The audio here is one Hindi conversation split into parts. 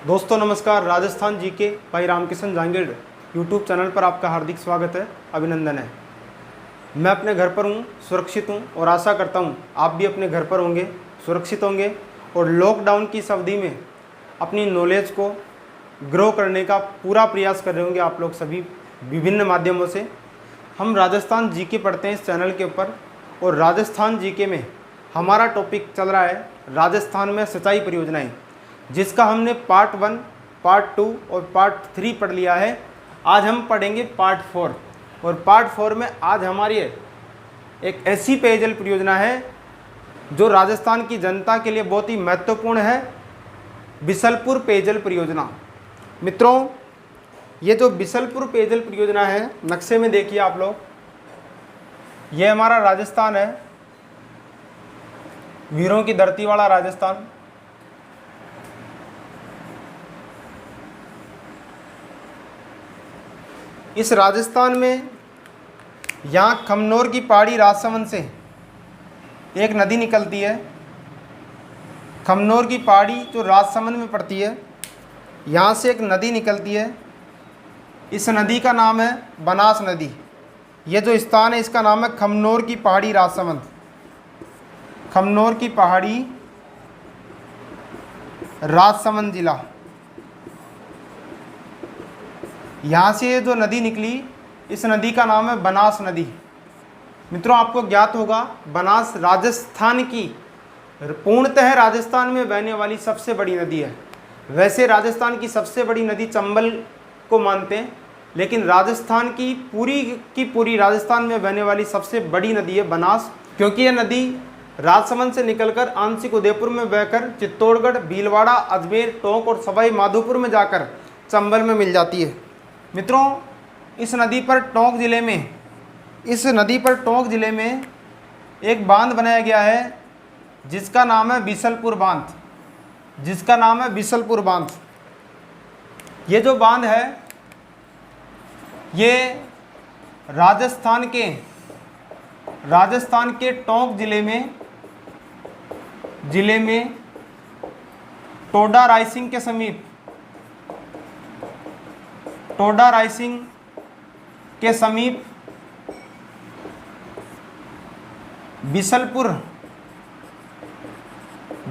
दोस्तों नमस्कार। राजस्थान जीके भाई रामकिशन जांगीड़ यूट्यूब चैनल पर आपका हार्दिक स्वागत है, अभिनंदन है। मैं अपने घर पर हूँ, सुरक्षित हूँ और आशा करता हूँ आप भी अपने घर पर होंगे, सुरक्षित होंगे और लॉकडाउन की इस अवधि में अपनी नॉलेज को ग्रो करने का पूरा प्रयास कर रहे होंगे आप लोग सभी विभिन्न माध्यमों से। हम राजस्थान जीके पढ़ते हैं इस चैनल के ऊपर और राजस्थान जीके में हमारा टॉपिक चल रहा है राजस्थान में सिंचाई परियोजनाएं, जिसका हमने पार्ट 1, पार्ट 2 और पार्ट 3 पढ़ लिया है। आज हम पढ़ेंगे पार्ट 4 और पार्ट 4 में आज हमारी एक ऐसी पेयजल परियोजना है जो राजस्थान की जनता के लिए बहुत ही महत्वपूर्ण है, बिसलपुर पेयजल परियोजना। मित्रों, ये जो बिसलपुर पेयजल परियोजना है, नक्शे में देखिए आप लोग, ये हमारा राजस्थान है, वीरों की धरती वाला राजस्थान। इस राजस्थान में यहाँ खमनोर की पहाड़ी राजसमंद से एक नदी निकलती है। खमनोर की पहाड़ी जो राजसमंद में पड़ती है, यहाँ से एक नदी निकलती है। इस नदी का नाम है बनास नदी। ये जो स्थान है इसका नाम है खमनोर की पहाड़ी राजसमंद। खमनोर की पहाड़ी राजसमंद जिला। यहाँ से जो नदी निकली, इस नदी का नाम है बनास नदी। मित्रों, आपको ज्ञात होगा बनास राजस्थान की पूर्णतः राजस्थान में बहने वाली सबसे बड़ी नदी है। वैसे राजस्थान की सबसे बड़ी नदी चंबल को मानते हैं, लेकिन राजस्थान की पूरी राजस्थान में बहने वाली सबसे बड़ी नदी है बनास, क्योंकि यह नदी राजसमंद से निकलकर आंशिक उदयपुर में बहकर चित्तौड़गढ़, भीलवाड़ा, अजमेर, टोंक और सवाई माधोपुर में जाकर चंबल में मिल जाती है। मित्रों, इस नदी पर टोंक जिले में एक बांध बनाया गया है जिसका नाम है बिसलपुर बांध। ये जो बांध है ये राजस्थान के टोंक जिले में टोडा रायसिंह के समीप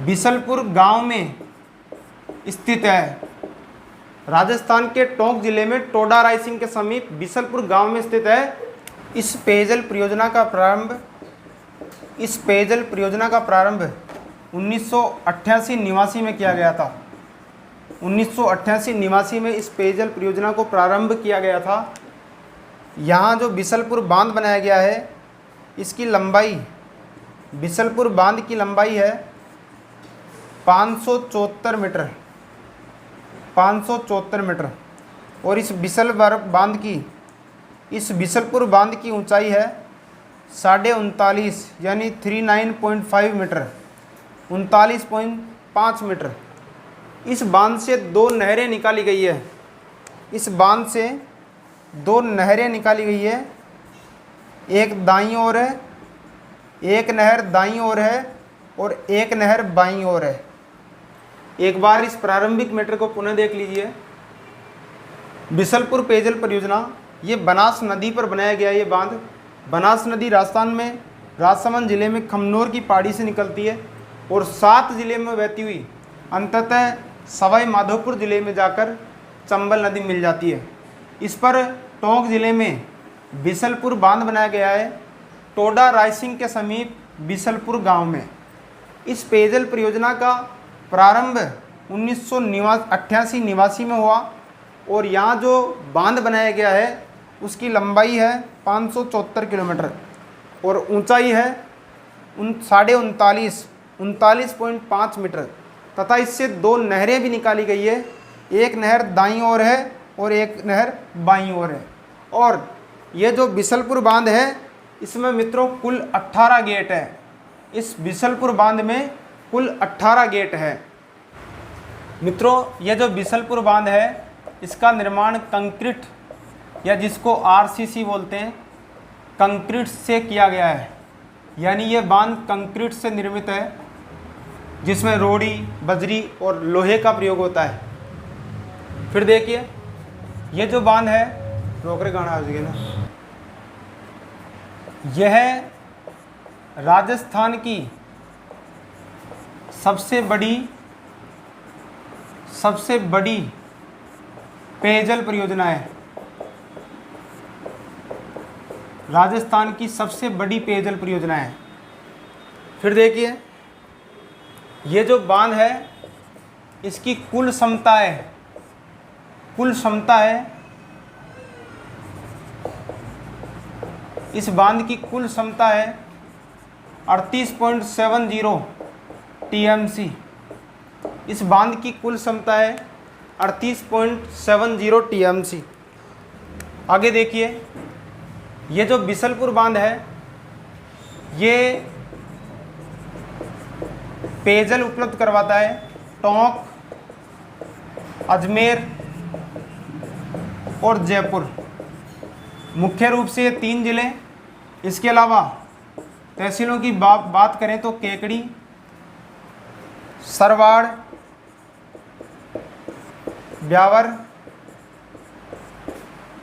बिसलपुर गांव में स्थित है। राजस्थान के टोंक जिले में टोडा रायसिंह के समीप बिसलपुर गांव में स्थित है। इस पेयजल परियोजना का प्रारंभ 1988 में किया गया था। 1988 में इस पेयजल परियोजना को प्रारंभ किया गया था। यहाँ जो बिसलपुर बांध बनाया गया है, इसकी लंबाई, बिसलपुर बांध की लंबाई है 574 मीटर और इस बिसलपुर बांध की ऊंचाई है 39.5 यानी 39.5 मीटर, 39.5 मीटर। इस बांध से दो नहरें निकाली गई है। एक दाईं ओर है, एक नहर दाईं ओर है और एक नहर बाईं ओर है। एक बार इस प्रारंभिक मैटर को पुनः देख लीजिए। बिसलपुर पेयजल परियोजना, ये बनास नदी पर बनाया गया ये बांध। बनास नदी राजस्थान में राजसमंद जिले में खमनोर की पहाड़ी से निकलती है और 7 जिले में बहती हुई अंततः सवाई माधोपुर जिले में जाकर चंबल नदी मिल जाती है। इस पर टोंक जिले में बिसलपुर बांध बनाया गया है, टोडा रायसिंह के समीप बिसलपुर गांव में। इस पेयजल परियोजना का प्रारंभ 1988 में हुआ और यहाँ जो बांध बनाया गया है उसकी लंबाई है 574 किलोमीटर और ऊंचाई है 39.5 मीटर तथा इससे दो नहरें भी निकाली गई है। एक नहर दाईं ओर है और एक नहर बाईं ओर है। और ये जो बिसलपुर बांध है, इसमें मित्रों कुल 18 गेट है। इस बिसलपुर बांध में कुल 18 गेट है। मित्रों, ये जो बिसलपुर बांध है, इसका निर्माण कंक्रीट या जिसको आरसीसी बोलते हैं, कंक्रीट से किया गया है। यानी ये बांध कंक्रीट से निर्मित है, जिसमें रोड़ी, बजरी और लोहे का प्रयोग होता है। फिर देखिए ये जो बांध है, रोक रहे गाना आ जाएगा ना, यह राजस्थान की सबसे बड़ी पेयजल परियोजना है। राजस्थान की सबसे बड़ी पेयजल परियोजना है। फिर देखिए ये जो बांध है इसकी कुल क्षमता है, इस बांध की कुल क्षमता है 38.70 TMC। इस बांध की कुल क्षमता है 38.70 TMC। आगे देखिए ये जो बिसलपुर बांध है ये पेयजल उपलब्ध करवाता है टोंक, अजमेर और जयपुर, मुख्य रूप से 3 जिले। इसके अलावा तहसीलों की बात करें तो केकड़ी, सरवाड़, ब्यावर,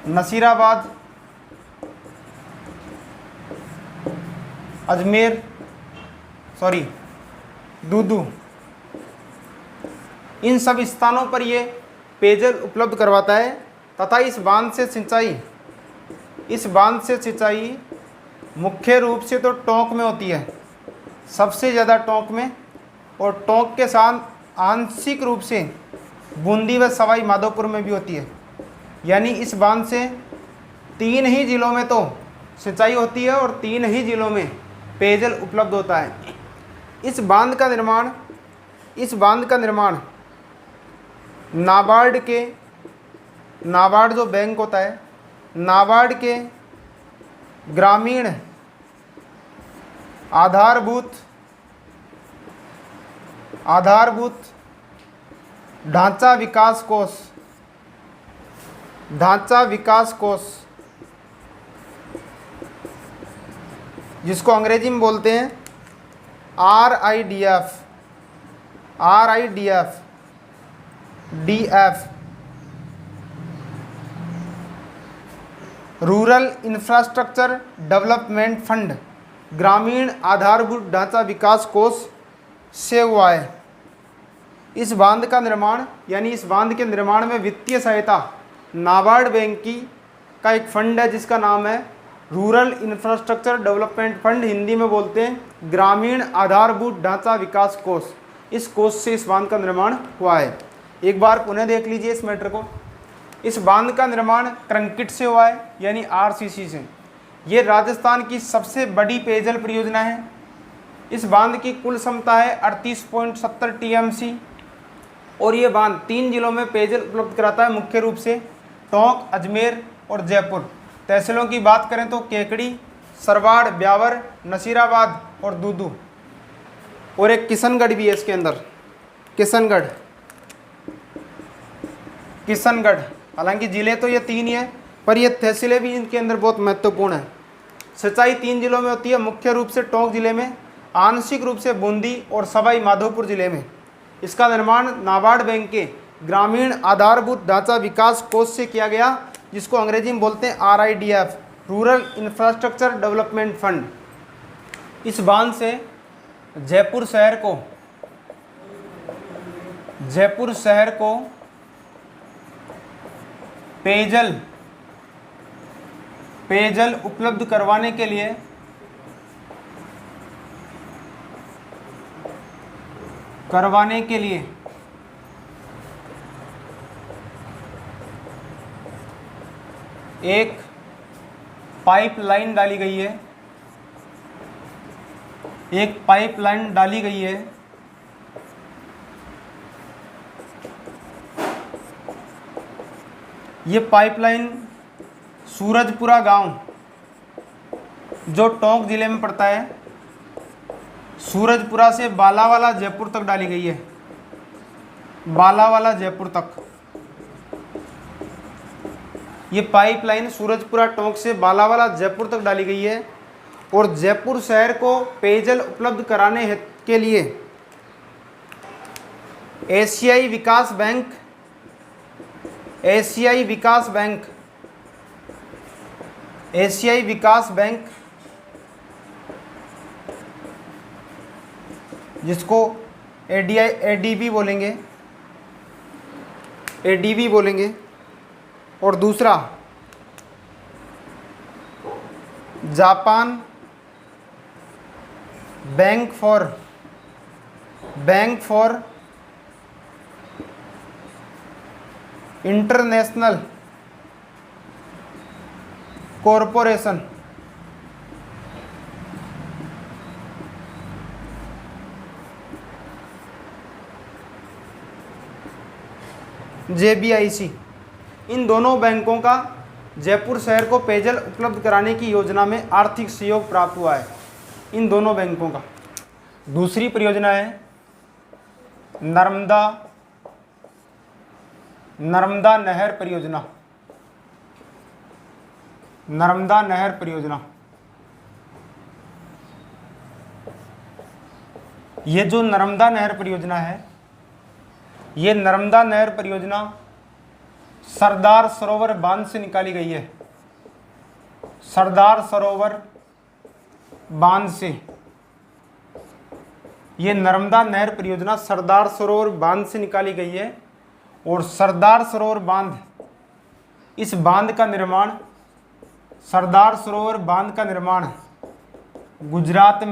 नसीराबाद, दूदू, इन सब स्थानों पर ये पेयजल उपलब्ध करवाता है। तथा इस बांध से सिंचाई मुख्य रूप से तो टोंक में होती है, सबसे ज़्यादा टोंक में, और टोंक के साथ आंशिक रूप से बूंदी व सवाई माधोपुर में भी होती है। यानी इस बांध से 3 ही जिलों में तो सिंचाई होती है और 3 ही जिलों में पेयजल उपलब्ध होता है। इस बांध का निर्माण नाबार्ड जो बैंक होता है, नाबार्ड के ग्रामीण आधारभूत ढांचा विकास कोष, जिसको अंग्रेजी में बोलते हैं RIDF, rural infrastructure development fund, ग्रामीण आधारभूत ढांचा विकास कोष से हुआ है। इस बांध के निर्माण में वित्तीय सहायता नाबार्ड बैंक का एक फंड है जिसका नाम है rural infrastructure development fund, Hindi में बोलते हैं ग्रामीण आधारभूत ढांचा विकास कोष। इस कोष से इस बांध का निर्माण हुआ है। एक बार पुनः देख लीजिए इस मैटर को। इस बांध का निर्माण कंक्रीट से हुआ है, यानी RCC से। ये राजस्थान की सबसे बड़ी पेयजल परियोजना है। इस बांध की कुल क्षमता है 38.70 TMC और ये बांध 3 जिलों में पेयजल उपलब्ध कराता है, मुख्य रूप से टोंक, अजमेर और जयपुर। तहसीलों की बात करें तो केकड़ी, सरवाड़, ब्यावर, नसीराबाद और दूदू, और एक किशनगढ़ भी है इसके अंदर, किशनगढ़। हालांकि जिले तो ये 3 ही हैं, पर ये तहसीलें भी इनके अंदर बहुत महत्वपूर्ण है। सिंचाई 3 जिलों में होती है, मुख्य रूप से टोंक जिले में, आंशिक रूप से बूंदी और सवाई माधोपुर जिले में। इसका निर्माण नाबार्ड बैंक के ग्रामीण आधारभूत ढांचा विकास कोष से किया गया, जिसको अंग्रेजी में बोलते हैं RIDF, rural infrastructure development fund. इस बांध से जयपुर शहर को पेयजल उपलब्ध करवाने के लिए एक पाइपलाइन डाली गई है। ये पाइपलाइन सूरजपुरा गांव जो टोंक जिले में पड़ता है, सूरजपुरा से बालावाला जयपुर तक डाली गई है, बालावाला जयपुर तक। ये पाइपलाइन सूरजपुरा टोंक से बालावाला जयपुर तक डाली गई है और जयपुर शहर को पेयजल उपलब्ध कराने के लिए एशियाई विकास बैंक एशियाई विकास बैंक, एशियाई विकास बैंक जिसको एडीबी बोलेंगे, एडीबी बोलेंगे। और दूसरा Japan bank for international corporation, JBIC. इन दोनों बैंकों का जयपुर शहर को पेयजल उपलब्ध कराने की योजना में आर्थिक सहयोग प्राप्त हुआ है, इन दोनों बैंकों का। दूसरी परियोजना है नर्मदा नहर परियोजना, नर्मदा नहर परियोजना। ये जो नर्मदा नहर परियोजना है, ये नर्मदा नहर परियोजना सरदार सरोवर बांध से निकाली गई है, सरदार सरोवर बांध से। ये नर्मदा नहर परियोजना सरदार सरोवर बांध से निकाली गई है। और सरदार सरोवर बांध, इस बांध का निर्माण, सरदार सरोवर बांध का निर्माण गुजरात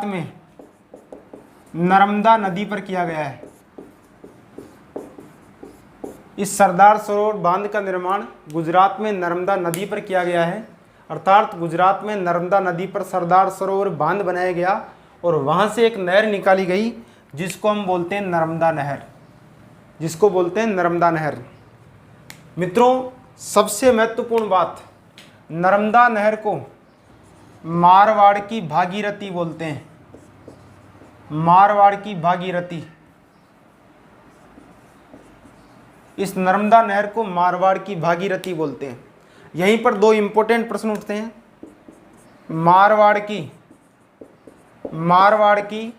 में नर्मदा नदी पर किया गया है। इस सरदार सरोवर बांध का निर्माण गुजरात में नर्मदा नदी पर किया गया है, अर्थात गुजरात में नर्मदा नदी पर सरदार सरोवर बांध बनाया गया और वहाँ से एक नहर निकाली गई जिसको हम बोलते हैं नर्मदा नहर, जिसको बोलते हैं नर्मदा नहर। मित्रों, सबसे महत्वपूर्ण बात, नर्मदा नहर को मारवाड़ की भागीरथी बोलते हैं, मारवाड़ की भागीरथी। इस नर्मदा नहर को मारवाड़ की भागीरथी बोलते हैं। यहीं पर दो इंपॉर्टेंट प्रश्न उठते हैं। मारवाड़ की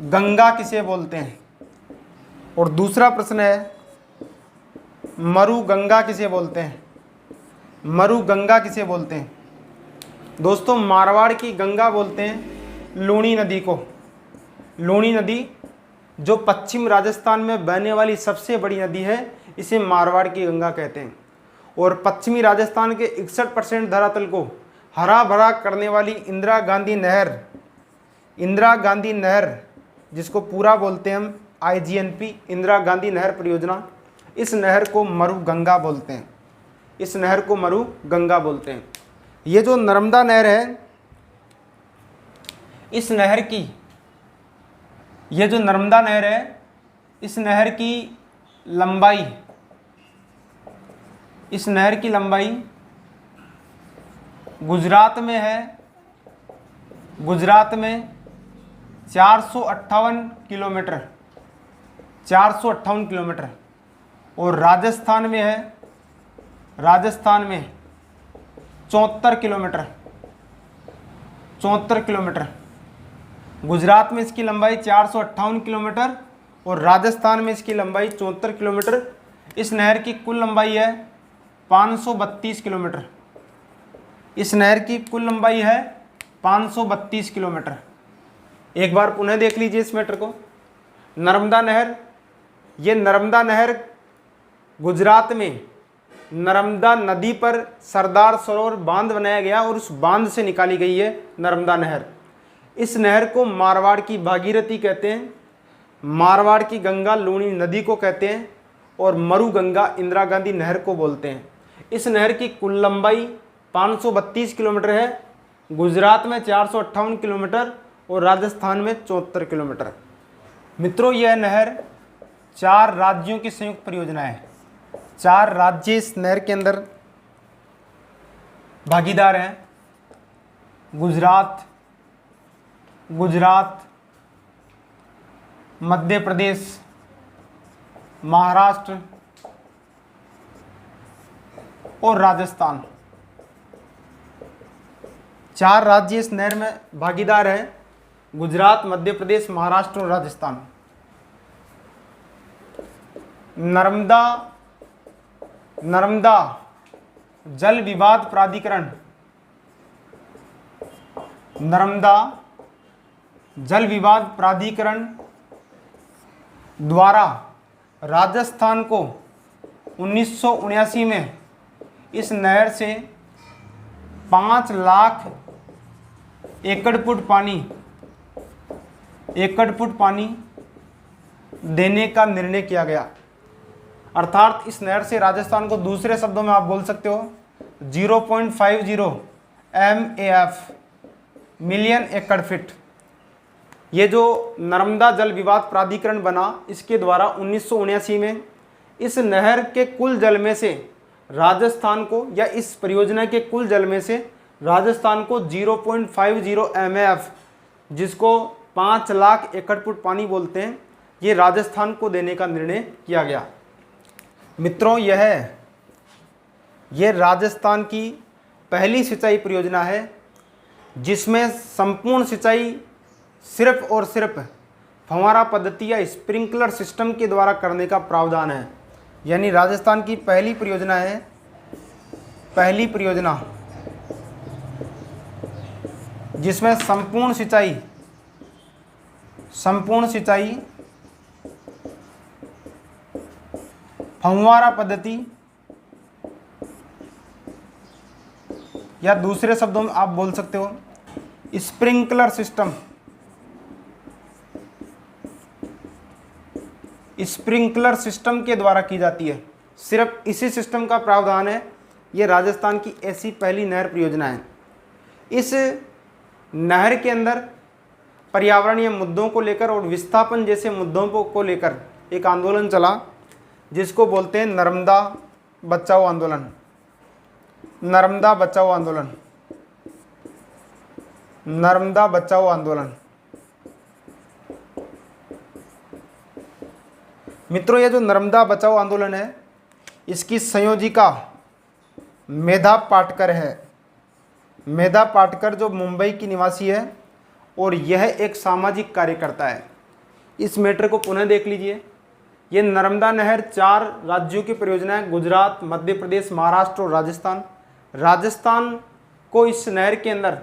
गंगा किसे बोलते हैं? और दूसरा प्रश्न है मरु गंगा किसे बोलते हैं? मरु गंगा किसे बोलते हैं? दोस्तों, मारवाड़ की गंगा बोलते हैं लूणी नदी को। लूणी नदी जो पश्चिम राजस्थान में बहने वाली सबसे बड़ी नदी है, इसे मारवाड़ की गंगा कहते हैं। और पश्चिमी राजस्थान के 61% धरातल को हरा भरा करने वाली इंदिरा गांधी नहर जिसको पूरा बोलते हैं हम IGNP, इंदिरा गांधी नहर परियोजना, इस नहर को मरु गंगा बोलते हैं, इस नहर को मरु गंगा बोलते हैं। ये जो नर्मदा नहर है, इस नहर की, ये जो नर्मदा नहर है, इस नहर की लंबाई, इस नहर की लंबाई गुजरात में है, गुजरात में 458 किलोमीटर, 458 किलोमीटर। और राजस्थान में है, राजस्थान में 74 किलोमीटर, 74 किलोमीटर। गुजरात में इसकी लंबाई 458 किलोमीटर और राजस्थान में इसकी लंबाई 74 किलोमीटर। इस नहर की कुल लंबाई है 532 किलोमीटर। इस नहर की कुल लंबाई है 532 किलोमीटर। एक बार पुनः देख लीजिए इस मैटर को। नर्मदा नहर, ये नर्मदा नहर गुजरात में नर्मदा नदी पर सरदार सरोवर बांध बनाया गया और उस बांध से निकाली गई है नर्मदा नहर। इस नहर को मारवाड़ की भागीरथी कहते हैं, मारवाड़ की गंगा लूणी नदी को कहते हैं और मरु गंगा इंदिरा गांधी नहर को बोलते हैं। इस नहर की कुल लंबाई 532 किलोमीटर है, गुजरात में 458 किलोमीटर और राजस्थान में 74 किलोमीटर। मित्रों, यह नहर 4 राज्यों की संयुक्त परियोजना है। 4 राज्य इस नहर के अंदर भागीदार हैं। गुजरात, मध्य प्रदेश, महाराष्ट्र और राजस्थान। 4 राज्य इस नहर में भागीदार हैं, गुजरात, मध्य प्रदेश, महाराष्ट्र और राजस्थान। नर्मदा नर्मदा जल विवाद प्राधिकरण, नर्मदा जल विवाद प्राधिकरण द्वारा राजस्थान को 1979 में इस नहर से 5 लाख एकड़ फुट पानी देने का निर्णय किया गया। अर्थात इस नहर से राजस्थान को दूसरे शब्दों में आप बोल सकते हो 0.50 MAF मिलियन एकड़ फीट। ये जो नर्मदा जल विवाद प्राधिकरण बना, इसके द्वारा 1979 में इस नहर के कुल जल में से राजस्थान को, या इस परियोजना के कुल जल में से राजस्थान को 0.50 MAF, जिसको 5 लाख एकड़ फुट पानी बोलते हैं, ये राजस्थान को देने का निर्णय किया गया। मित्रों, यह राजस्थान की पहली सिंचाई परियोजना है जिसमें संपूर्ण सिंचाई सिर्फ और सिर्फ फव्वारा पद्धति या स्प्रिंकलर सिस्टम के द्वारा करने का प्रावधान है। यानी राजस्थान की पहली परियोजना है, पहली परियोजना जिसमें संपूर्ण सिंचाई फव्वारा पद्धति या दूसरे शब्दों में आप बोल सकते हो स्प्रिंकलर सिस्टम के द्वारा की जाती है। सिर्फ इसी सिस्टम का प्रावधान है। ये राजस्थान की ऐसी पहली नहर परियोजना है। इस नहर के अंदर पर्यावरणीय मुद्दों को लेकर और विस्थापन जैसे मुद्दों को लेकर एक आंदोलन चला जिसको बोलते हैं नर्मदा बचाओ आंदोलन। नर्मदा बचाओ आंदोलन, नर्मदा बचाओ आंदोलन। मित्रों, ये जो नर्मदा बचाओ आंदोलन है, इसकी संयोजिका मेधा पाटकर है। मेधा पाटकर जो मुंबई की निवासी है और यह एक सामाजिक कार्यकर्ता है। इस मैटर को पुनः देख लीजिए। ये नर्मदा नहर 4 राज्यों की परियोजना है, गुजरात, मध्य प्रदेश, महाराष्ट्र और राजस्थान। राजस्थान को इस नहर के अंदर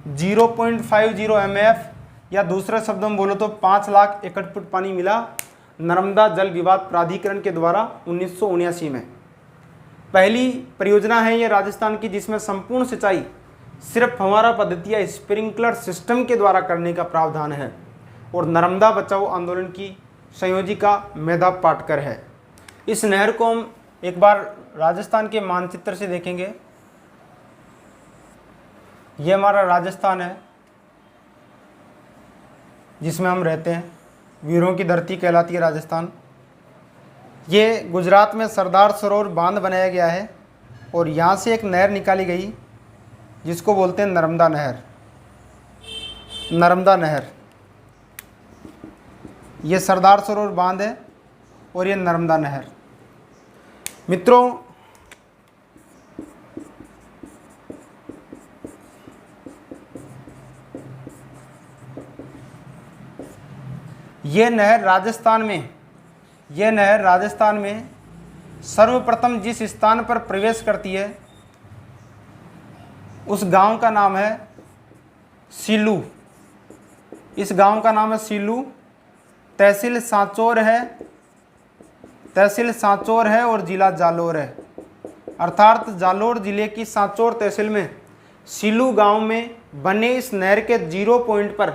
0.50 MAF या दूसरे शब्दों में बोलो तो 5 लाख एकड़ फुट पानी मिला नर्मदा जल विवाद प्राधिकरण के द्वारा 1979 में। पहली परियोजना है ये राजस्थान की जिसमें संपूर्ण सिंचाई सिर्फ फव्वारा पद्धति या स्प्रिंकलर सिस्टम के द्वारा करने का प्रावधान है और नर्मदा बचाओ आंदोलन की संयोजिका मेधा पाटकर है। इस नहर को हम एक बार राजस्थान के मानचित्र से देखेंगे। ये हमारा राजस्थान है जिसमें हम रहते हैं। वीरों की धरती कहलाती है राजस्थान। ये गुजरात में सरदार सरोवर बांध बनाया गया है और यहाँ से एक नहर निकाली गई जिसको बोलते हैं नर्मदा नहर। नर्मदा नहर, ये सरदार सरोवर बांध है और ये नर्मदा नहर। मित्रों, ये नहर राजस्थान में सर्वप्रथम जिस स्थान पर प्रवेश करती है उस गांव का नाम है सीलू। इस गांव का नाम है सीलू। तहसील सांचौर है और जिला जालोर है। अर्थात जालोर जिले की सांचौर तहसील में सीलू गांव में बने इस नहर के 0 पॉइंट पर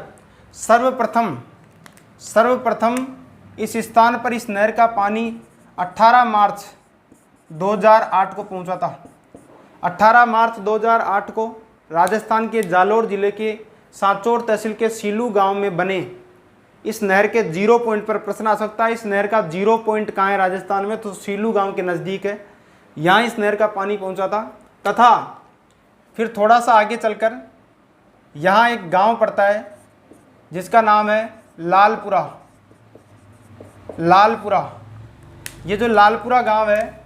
सर्वप्रथम इस स्थान पर इस नहर का पानी 18 मार्च 2008 को पहुंचा था। 18 मार्च 2008 को राजस्थान के जालोर जिले के सांचौर तहसील के सीलू गांव में बने इस नहर के 0 पॉइंट पर प्रश्न आ सकता है, इस नहर का 0 पॉइंट कहाँ है राजस्थान में? तो सीलू गांव के नज़दीक है। यहाँ इस नहर का पानी पहुँचा था। तथा फिर थोड़ा सा आगे चलकर यहाँ एक गांव पड़ता है जिसका नाम है लालपुरा। ये जो लालपुरा गांव है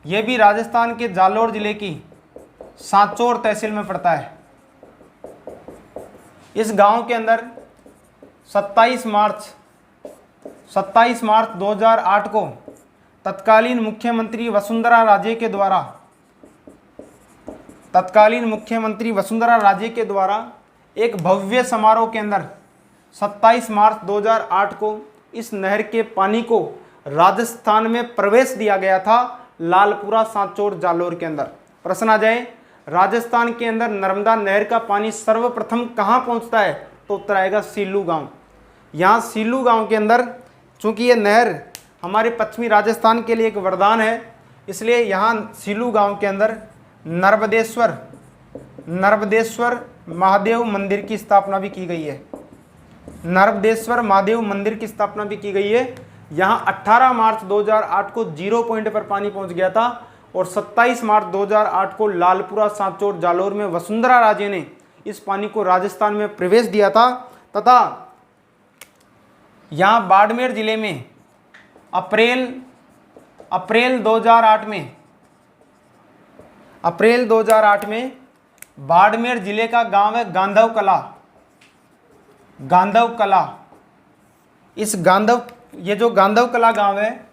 ये भी राजस्थान के जालोर जिले की सांचौर तहसील में पड़ता है। इस गांव के अंदर 27 मार्च 2008 को तत्कालीन मुख्यमंत्री वसुंधरा राजे के द्वारा, तत्कालीन मुख्यमंत्री वसुंधरा राजे के द्वारा एक भव्य समारोह के अंदर 27 मार्च 2008 को इस नहर के पानी को राजस्थान में प्रवेश दिया गया था, लालपुरा सांचौर जालोर के अंदर। प्रश्न आ जाए, राजस्थान के अंदर नर्मदा नहर का पानी सर्वप्रथम कहाँ पहुँचता है, तो उत्तर आएगा सीलू गांव। यहाँ सीलू गांव के अंदर, चूँकि ये नहर हमारे पश्चिमी राजस्थान के लिए एक वरदान है, इसलिए यहाँ सीलू गांव के अंदर नर्मदेश्वर महादेव मंदिर की स्थापना भी की गई है। नर्मदेश्वर महादेव मंदिर की स्थापना भी की गई है। यहाँ 18 मार्च 2008 को 0 पॉइंट पर पानी पहुँच गया था और 27 मार्च 2008 को लालपुरा सांचौर जालोर में वसुंधरा राजे ने इस पानी को राजस्थान में प्रवेश दिया था। तथा यहाँ बाड़मेर जिले में अप्रैल 2008 में बाड़मेर जिले का गांव है गांधव कला। इस ये जो गांधव कला गांव है,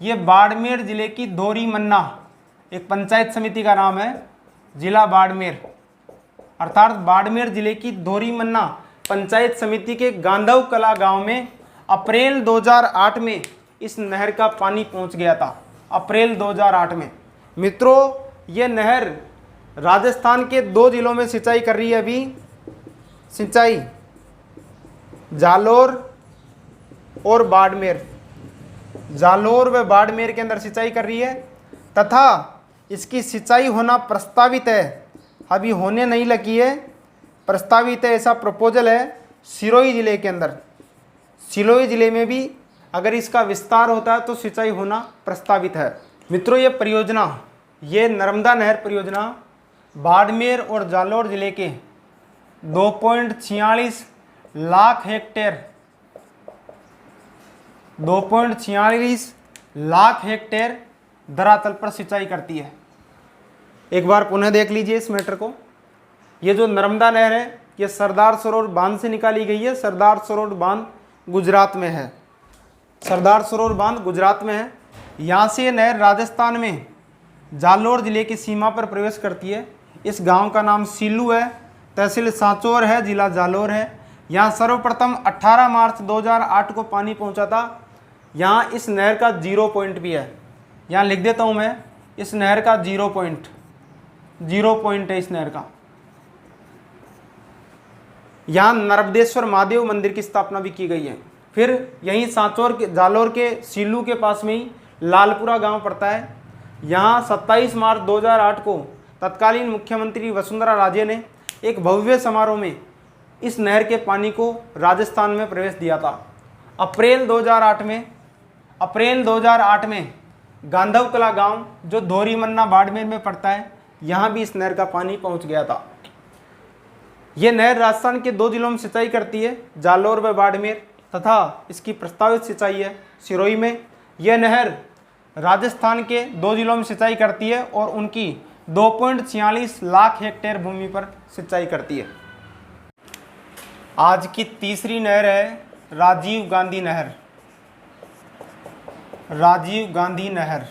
ये बाड़मेर जिले की धोरी मन्ना एक पंचायत समिति का नाम है, जिला बाड़मेर, अर्थात बाड़मेर जिले की धोरी मन्ना पंचायत समिति के गांधव कला गांव में अप्रैल 2008 में इस नहर का पानी पहुंच गया था। अप्रैल 2008 में मित्रों, ये नहर राजस्थान के 2 जिलों में सिंचाई कर रही है। अभी सिंचाई जालोर और बाड़मेर, जालोर व बाड़मेर के अंदर सिंचाई कर रही है तथा इसकी सिंचाई होना प्रस्तावित है, अभी होने नहीं लगी है, प्रस्तावित है, ऐसा प्रपोजल है सिरोही जिले के अंदर। सिरोही जिले में भी अगर इसका विस्तार होता है तो सिंचाई होना प्रस्तावित है। मित्रों, ये परियोजना, ये नर्मदा नहर परियोजना बाड़मेर और जालोर जिले के 2.46 लाख हेक्टेयर धरातल पर सिंचाई करती है। एक बार पुनः देख लीजिए इस मैटर को। ये जो नर्मदा नहर है, ये सरदार सरोवर बांध से निकाली गई है। सरदार सरोवर बांध गुजरात में है, सरदार सरोवर बांध गुजरात में है। यहाँ से ये नहर राजस्थान में जालोर जिले की सीमा पर प्रवेश करती है। इस गांव का नाम सीलू है, तहसील सांचौर है, जिला जालोर है। यहाँ सर्वप्रथम 18 मार्च 2008 को पानी पहुँचा था। यहाँ इस नहर का 0 पॉइंट भी है, यहाँ लिख देता हूँ मैं, इस नहर का 0 पॉइंट है इस नहर का। यहाँ नर्मदेश्वर महादेव मंदिर की स्थापना भी की गई है। फिर यहीं सांचौर के जालोर के सीलू के पास में ही लालपुरा गांव पड़ता है। यहाँ 27 मार्च 2008 को तत्कालीन मुख्यमंत्री वसुंधरा राजे ने एक भव्य समारोह में इस नहर के पानी को राजस्थान में प्रवेश दिया था। अप्रैल 2008 में गांधव कला गांव जो धोरी मन्ना बाड़मेर में पड़ता है, यहाँ भी इस नहर का पानी पहुँच गया था। ये नहर राजस्थान के 2 जिलों में सिंचाई करती है, जालोर व बाड़मेर, तथा इसकी प्रस्तावित सिंचाई है सिरोही में। यह नहर राजस्थान के 2 जिलों में सिंचाई करती है और उनकी 2.46 लाख हेक्टेयर भूमि पर सिंचाई करती है। आज की तीसरी नहर है राजीव गांधी नहर। राजीव गांधी नहर,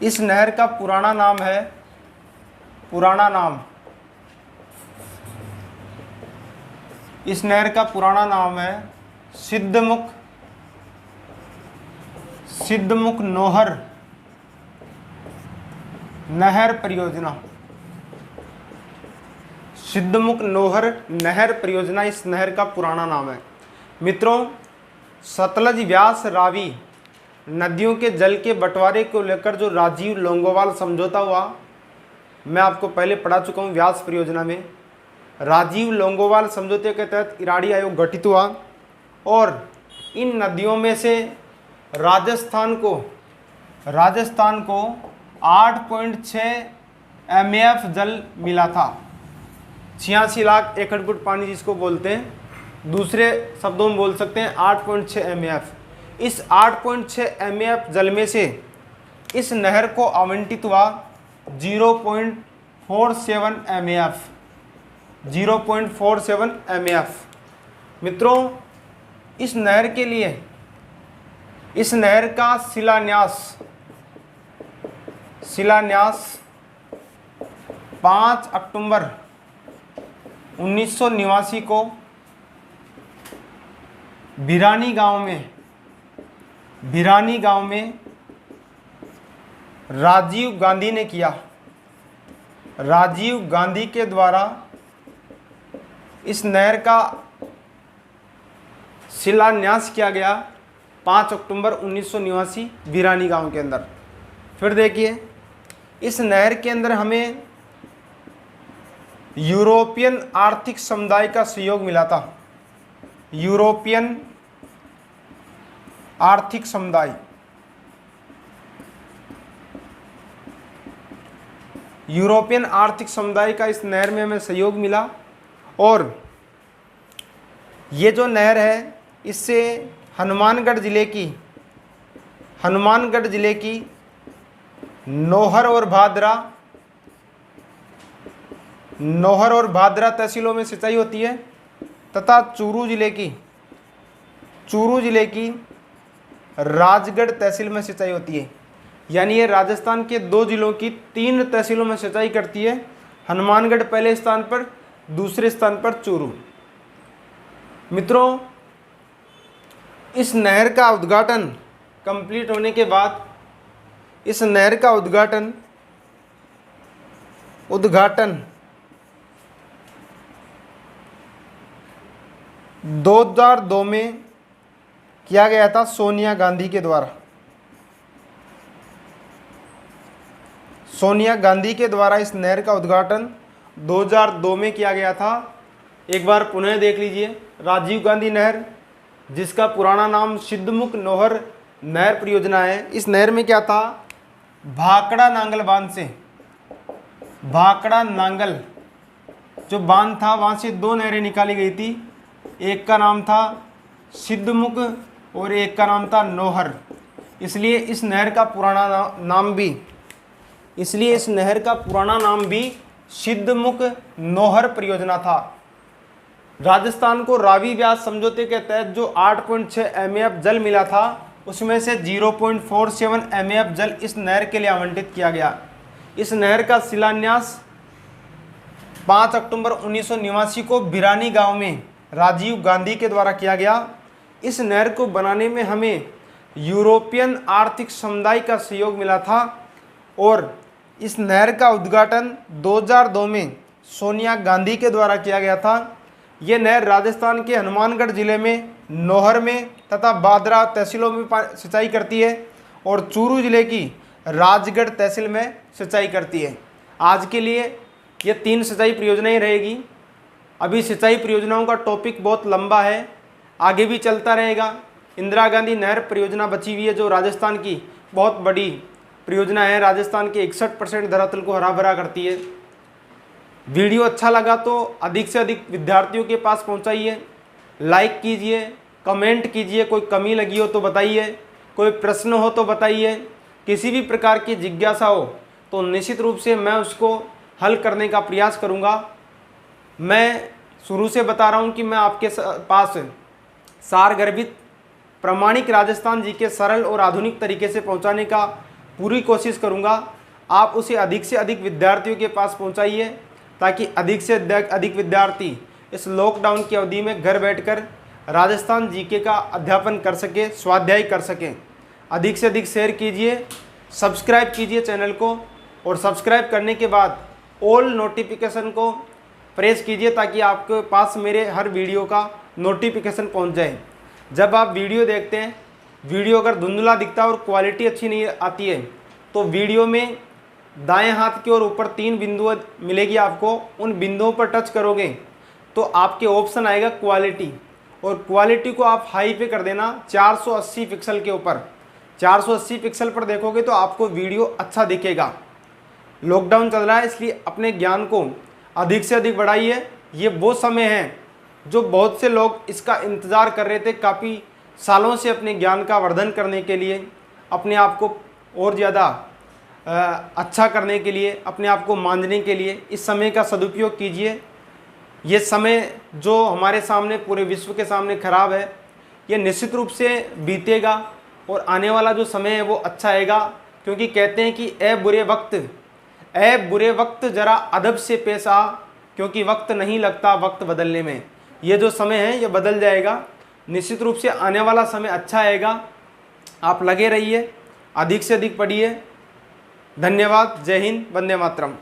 इस नहर का पुराना नाम है, इस नहर का पुराना नाम है सिद्धमुख नोहर नहर परियोजना। सिद्धमुख नोहर नहर परियोजना इस नहर का पुराना नाम है। मित्रों, सतलज व्यास रावी नदियों के जल के बंटवारे को लेकर जो राजीव लोंगोवाल समझौता हुआ, मैं आपको पहले पढ़ा चुका हूँ व्यास परियोजना में। राजीव लोंगोवाल समझौते के तहत इराडी आयोग गठित हुआ और इन नदियों में से राजस्थान को 8.6 MAF जल मिला था। 86 लाख एकड़ फुट पानी जिसको बोलते हैं, दूसरे शब्दों में बोल सकते हैं 8.6 MAF। इस 8.6 MAF जल में से इस नहर को आवंटित हुआ 0.47 MAF। 0.47 MAF। मित्रों, इस नहर के लिए इस नहर का शिलान्यास 5 अक्टूबर 1989 को भिरानी गांव में राजीव गांधी ने किया। राजीव गांधी के द्वारा इस नहर का शिलान्यास किया गया 5 अक्टूबर 1989 भिरानी गांव के अंदर। फिर देखिए, इस नहर के अंदर हमें यूरोपियन आर्थिक समुदाय का सहयोग मिला था। यूरोपियन आर्थिक समुदाय, यूरोपियन आर्थिक समुदाय का इस नहर में हमें सहयोग मिला। और ये जो नहर है, इससे हनुमानगढ़ जिले की नौहर और भादरा तहसीलों में सिंचाई होती है तथा चूरू जिले की राजगढ़ तहसील में सिंचाई होती है। यानी ये राजस्थान के 2 जिलों की 3 तहसीलों में सिंचाई करती है। हनुमानगढ़ पहले स्थान पर, दूसरे स्थान पर चूरू। मित्रों, इस नहर का उद्घाटन कंप्लीट होने के बाद इस नहर का उद्घाटन 2002 में किया गया था सोनिया गांधी के द्वारा। सोनिया गांधी के द्वारा इस नहर का उद्घाटन 2002 में किया गया था। एक बार पुनः देख लीजिए, राजीव गांधी नहर, जिसका पुराना नाम सिद्धमुख नौहर नहर परियोजना है। इस नहर में क्या था, भाकड़ा नांगल बांध से, भाकड़ा नांगल जो बांध था, वहाँ से 2 नहरें निकाली गई थी। एक का नाम था सिद्धमुख और एक का नाम था नौहर। इसलिए इस नहर का पुराना नाम भी सिद्धमुख नौहर परियोजना था। राजस्थान को रावी व्यास समझौते के तहत जो 8.6 MAF जल मिला था, उसमें से 0.47 MAF जल इस नहर के लिए आवंटित किया गया। इस नहर का शिलान्यास 5 अक्टूबर 1989 को भिरानी गांव में राजीव गांधी के द्वारा किया गया। इस नहर को बनाने में हमें यूरोपियन आर्थिक समुदाय का सहयोग मिला था और इस नहर का उद्घाटन 2002 में सोनिया गांधी के द्वारा किया गया था। ये नहर राजस्थान के हनुमानगढ़ जिले में नौहर में तथा भादरा तहसीलों में सिंचाई करती है और चूरू जिले की राजगढ़ तहसील में सिंचाई करती है। आज के लिए ये 3 सिंचाई परियोजनाएं रहेगी। अभी सिंचाई परियोजनाओं का टॉपिक बहुत लंबा है, आगे भी चलता रहेगा। इंदिरा गांधी नहर परियोजना बची हुई है, जो राजस्थान की बहुत बड़ी परियोजना है। राजस्थान के 61% धरातल को हरा भरा करती है। वीडियो अच्छा लगा तो अधिक से अधिक विद्यार्थियों के पास पहुंचाइए, लाइक कीजिए, कमेंट कीजिए। कोई कमी लगी हो तो बताइए, कोई प्रश्न हो तो बताइए। किसी भी प्रकार की जिज्ञासा हो तो निश्चित रूप से मैं उसको हल करने का प्रयास करूंगा। मैं शुरू से बता रहा हूं कि मैं आपके पास सारगर्भित प्रामाणिक राजस्थान जी के सरल और आधुनिक तरीके से पहुंचाने का पूरी कोशिश करूंगा। आप उसे अधिक से अधिक विद्यार्थियों के पास पहुंचाइए ताकि अधिक से अधिक विद्यार्थी इस लॉकडाउन की अवधि में घर बैठकर राजस्थान जीके का अध्यापन कर सके, स्वाध्याय कर सकें। अधिक से अधिक शेयर कीजिए, सब्सक्राइब कीजिए चैनल को और सब्सक्राइब करने के बाद ऑल नोटिफिकेशन को प्रेस कीजिए ताकि आपके पास मेरे हर वीडियो का नोटिफिकेशन पहुंच जाए। जब आप वीडियो देखते हैं, वीडियो अगर धुंधला दिखता है और क्वालिटी अच्छी नहीं आती है तो वीडियो में दाएं हाथ की ओर ऊपर 3 बिंदु मिलेगी आपको। उन बिंदुओं पर टच करोगे तो आपके ऑप्शन आएगा क्वालिटी, और क्वालिटी को आप हाई पे कर देना 480 पिक्सल के ऊपर। 480 पिक्सल पर देखोगे तो आपको वीडियो अच्छा दिखेगा। लॉकडाउन चल रहा है इसलिए अपने ज्ञान को अधिक से अधिक बढ़ाइए। ये वो समय है जो बहुत से लोग इसका इंतज़ार कर रहे थे, काफ़ी सालों से अपने ज्ञान का वर्धन करने के लिए, अपने आप को और ज़्यादा अच्छा करने के लिए, अपने आप को मांझने के लिए। इस समय का सदुपयोग कीजिए। ये समय जो हमारे सामने, पूरे विश्व के सामने खराब है, ये निश्चित रूप से बीतेगा और आने वाला जो समय है वो अच्छा आएगा, क्योंकि कहते हैं कि ए बुरे वक्त जरा अदब से पेश आ, क्योंकि वक्त नहीं लगता वक्त बदलने में। ये जो समय है ये बदल जाएगा, निश्चित रूप से आने वाला समय अच्छा आएगा। आप लगे रहिए, अधिक से अधिक पढ़िए। धन्यवाद। जय हिंद, वंदे मातरम।